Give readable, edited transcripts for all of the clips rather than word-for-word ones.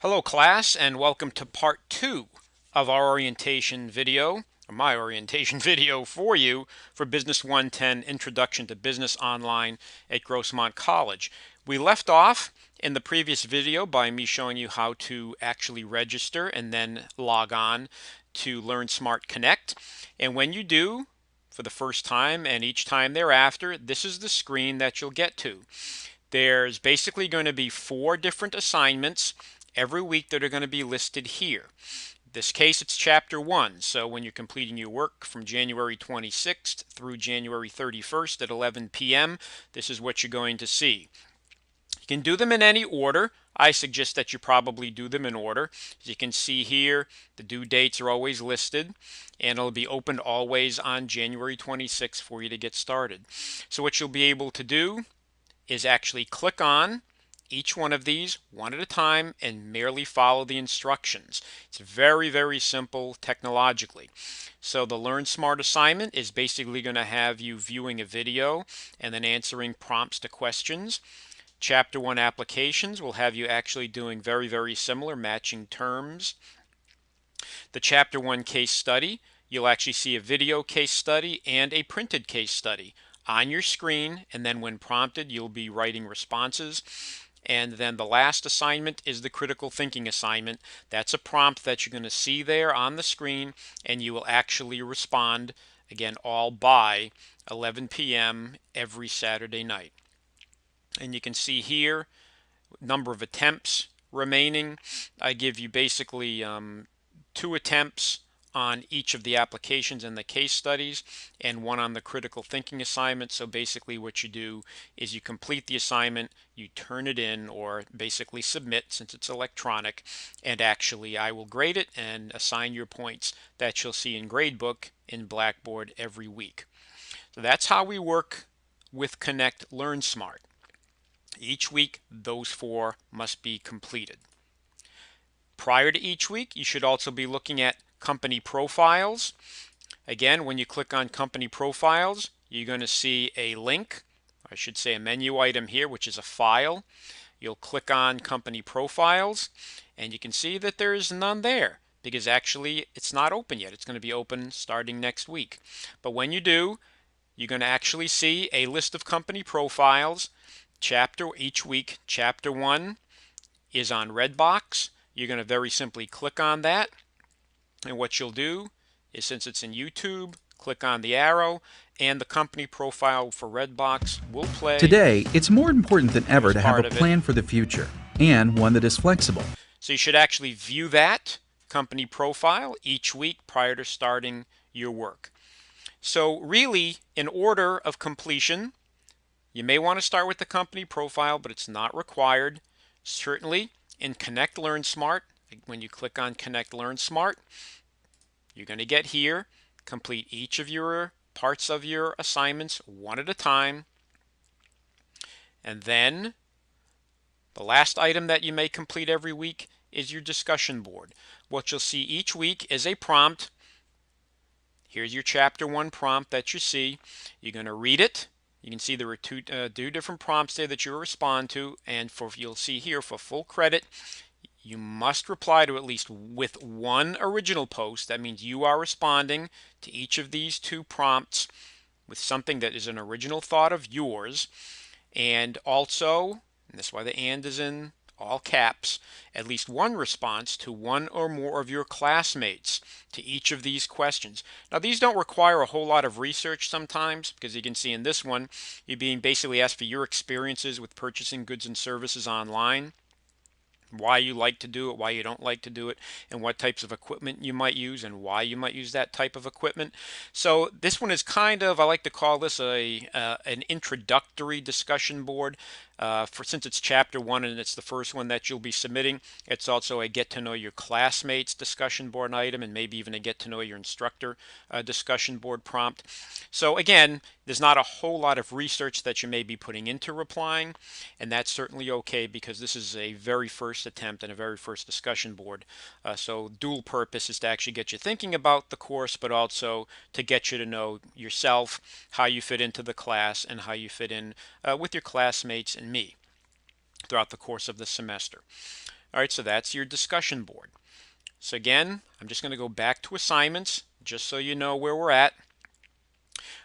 Hello class, and welcome to part 2 of our orientation video, or my orientation video for you for Business 110 Introduction to Business Online at Grossmont College. We left off in the previous video by me showing you how to actually register and then log on to Learn Smart Connect. And when you do, for the first time and each time thereafter, this is the screen that you'll get to. There's basically going to be 4 different assignments every week that are going to be listed here. In this case, it's Chapter 1, so when you're completing your work from January 26th through January 31st at 11 p.m., this is what you're going to see. You can do them in any order. I suggest that you probably do them in order. As you can see here, the due dates are always listed, and it'll be opened always on January 26th for you to get started. So what you'll be able to do is actually click on each one of these one at a time and merely follow the instructions. It's very, very simple technologically. So the Learn Smart assignment is basically going to have you viewing a video and then answering prompts to questions. Chapter 1 applications will have you actually doing very, very similar, matching terms. The Chapter 1 case study, you'll actually see a video case study and a printed case study on your screen, and then when prompted you'll be writing responses. And then the last assignment is the critical thinking assignment. That's a prompt that you're going to see there on the screen, and you will actually respond, again, all by 11 p.m. every Saturday night. And you can see here number of attempts remaining. I give you basically 2 attempts on each of the applications and the case studies, and 1 on the critical thinking assignment. So basically what you do is you complete the assignment, you turn it in, or basically submit since it's electronic, and actually I will grade it and assign your points that you'll see in Gradebook in Blackboard every week. So that's how we work with Connect Learn Smart. Each week those 4 must be completed. Prior to each week, you should also be looking at company profiles. Again, when you click on company profiles, you're going to see a link, I should say a menu item here, which is a file. You'll click on company profiles, and you can see that there is none there because actually it's not open yet. It's going to be open starting next week. But when you do, you're going to actually see a list of company profiles. Each week, Chapter 1 is on Redbox. You're going to very simply click on that, and what you'll do is, since it's in YouTube, click on the arrow, and the company profile for Redbox will play. Today, it's more important than ever Here's to have a part of it. plan for the future, and one that is flexible. So you should actually view that company profile each week prior to starting your work. So really, in order of completion, you may want to start with the company profile, but it's not required. Certainly, in Connect Learn Smart, when you click on Connect Learn Smart, you're going to get here, complete each of your parts of your assignments one at a time. And then the last item that you may complete every week is your discussion board. What you'll see each week is a prompt. Here's your Chapter 1 prompt that you see. You're going to read it. You can see there are two different prompts there that you respond to, and you'll see here for full credit, you must reply to at least with 1 original post. That means you are responding to each of these 2 prompts with something that is an original thought of yours, and also, and that's why the "and" is in all caps, at least 1 response to 1 or more of your classmates to each of these questions. Now, these don't require a whole lot of research sometimes, because you can see in this one, you're being basically asked for your experiences with purchasing goods and services online, why you like to do it, why you don't like to do it, and what types of equipment you might use and why you might use that type of equipment. So this one is kind of, I like to call this an introductory discussion board. Since it's Chapter 1 and it's the first one that you'll be submitting, it's also a get to know your classmates discussion board item, and maybe even a get to know your instructor discussion board prompt. So again, there's not a whole lot of research that you may be putting into replying, and that's certainly okay because this is a very first attempt and a very first discussion board. So dual purpose is to actually get you thinking about the course, but also to get you to know yourself, how you fit into the class, and how you fit in with your classmates and me throughout the course of the semester. All right, so that's your discussion board. So again, I'm just going to go back to assignments just so you know where we're at.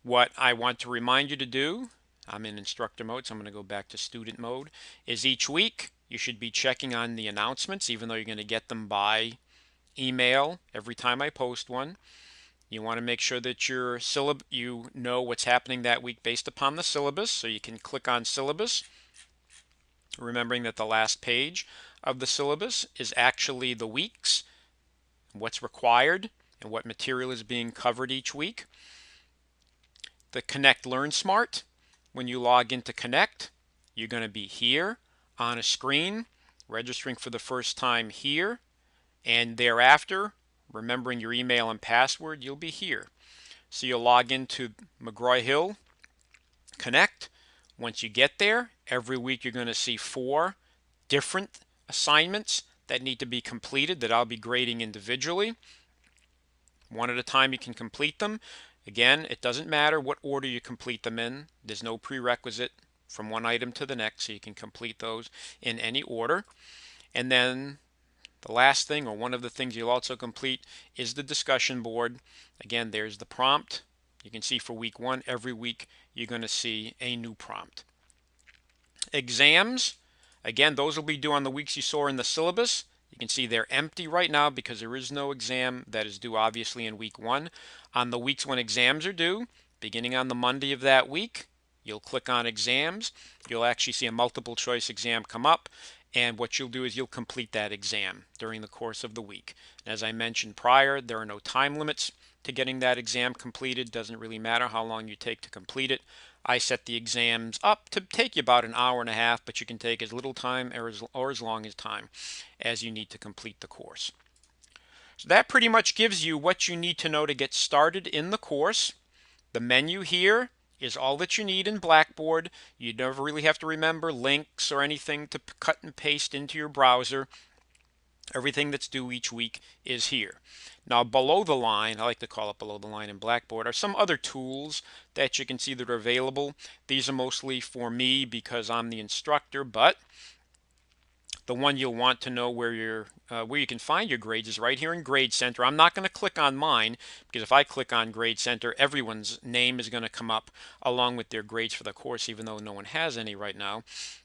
What I want to remind you to do, I'm in instructor mode, so I'm going to go back to student mode, is each week you should be checking on the announcements, even though you're going to get them by email every time I post one. You want to make sure that you know what's happening that week based upon the syllabus, so you can click on syllabus, remembering that the last page of the syllabus is actually the weeks, what's required, and what material is being covered each week. The Connect Learn Smart, when you log into Connect, you're going to be here on a screen, registering for the first time here, and thereafter, remembering your email and password, you'll be here. So you'll log into McGraw-Hill Connect. Once you get there, every week you're going to see 4 different assignments that need to be completed that I'll be grading individually. One at a time you can complete them. Again, it doesn't matter what order you complete them in. There's no prerequisite from one item to the next, so you can complete those in any order. And then the last thing, or one of the things you'll also complete, is the discussion board. Again, there's the prompt. You can see for week 1, every week you're going to see a new prompt. Exams, again, those will be due on the weeks you saw in the syllabus. You can see they're empty right now because there is no exam that is due obviously in week 1. On the weeks when exams are due, beginning on the Monday of that week, you'll click on exams. You'll actually see a multiple choice exam come up, and what you'll do is you'll complete that exam during the course of the week. And as I mentioned prior, there are no time limits to getting that exam completed. Doesn't really matter how long you take to complete it. I set the exams up to take you about an hour and a half, but you can take as little time or as long as time as you need to complete the course. So that pretty much gives you what you need to know to get started in the course. The menu here is all that you need in Blackboard. You never really have to remember links or anything to cut and paste into your browser. Everything that's due each week is here. Now below the line, I like to call it below the line in Blackboard, are some other tools that you can see that are available. These are mostly for me because I'm the instructor, but the one you'll want to know where you can find your grades is right here in Grade Center. I'm not going to click on mine because if I click on Grade Center, everyone's name is going to come up along with their grades for the course, even though no one has any right now.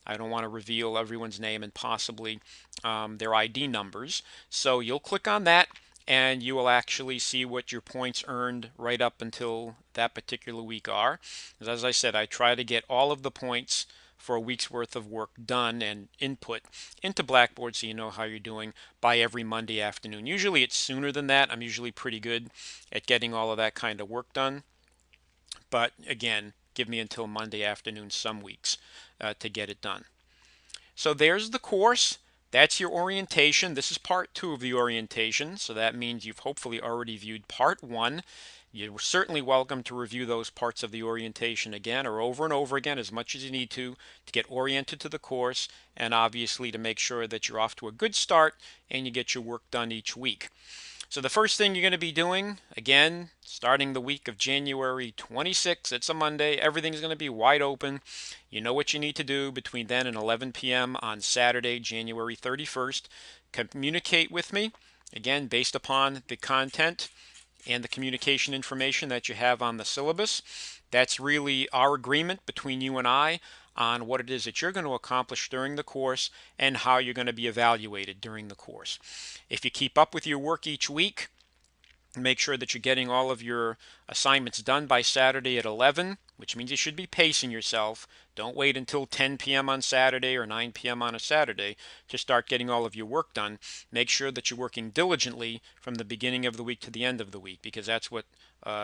I don't want to reveal everyone's name and possibly their ID numbers. So you'll click on that and you will actually see what your points earned right up until that particular week are. As I said, I try to get all of the points for a week's worth of work done and input into Blackboard so you know how you're doing by every Monday afternoon. Usually it's sooner than that. I'm usually pretty good at getting all of that kind of work done. But again, give me until Monday afternoon some weeks to get it done. So there's the course. That's your orientation. This is part 2 of the orientation, so that means you've hopefully already viewed part 1. You're certainly welcome to review those parts of the orientation again or over and over again as much as you need to get oriented to the course and obviously to make sure that you're off to a good start and you get your work done each week. So the first thing you're going to be doing, again, starting the week of January 26th, it's a Monday, everything's going to be wide open. You know what you need to do between then and 11 p.m. on Saturday, January 31st. Communicate with me, again, based upon the content and the communication information that you have on the syllabus. That's really our agreement between you and I on what it is that you're going to accomplish during the course and how you're going to be evaluated during the course. If you keep up with your work each week, make sure that you're getting all of your assignments done by Saturday at 11, which means you should be pacing yourself. Don't wait until 10 p.m. on Saturday or 9 p.m. on a Saturday to start getting all of your work done. Make sure that you're working diligently from the beginning of the week to the end of the week because that's what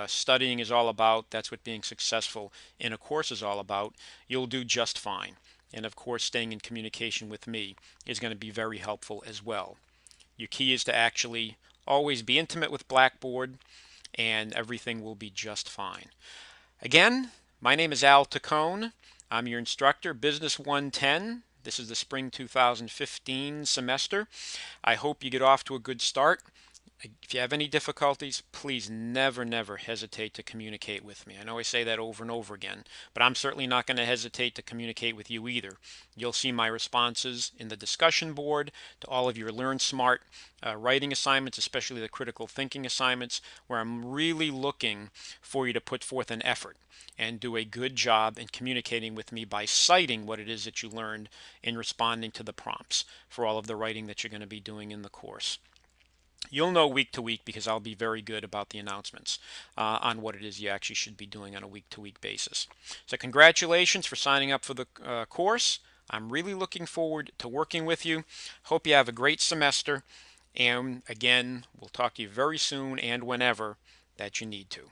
studying is all about. That's what being successful in a course is all about. You'll do just fine. And of course, staying in communication with me is going to be very helpful as well. Your key is to actually always be intimate with Blackboard and everything will be just fine. Again, my name is Al Tacone. I'm your instructor, Business 110. This is the spring 2015 semester. I hope you get off to a good start. If you have any difficulties, please never hesitate to communicate with me. I know I say that over and over again, but I'm certainly not going to hesitate to communicate with you either. You'll see my responses in the discussion board to all of your Learn Smart writing assignments, especially the critical thinking assignments, where I'm really looking for you to put forth an effort and do a good job in communicating with me by citing what it is that you learned in responding to the prompts for all of the writing that you're going to be doing in the course. You'll know week to week because I'll be very good about the announcements on what it is you actually should be doing on a week to week basis. So congratulations for signing up for the course. I'm really looking forward to working with you. Hope you have a great semester. And again, we'll talk to you very soon and whenever that you need to.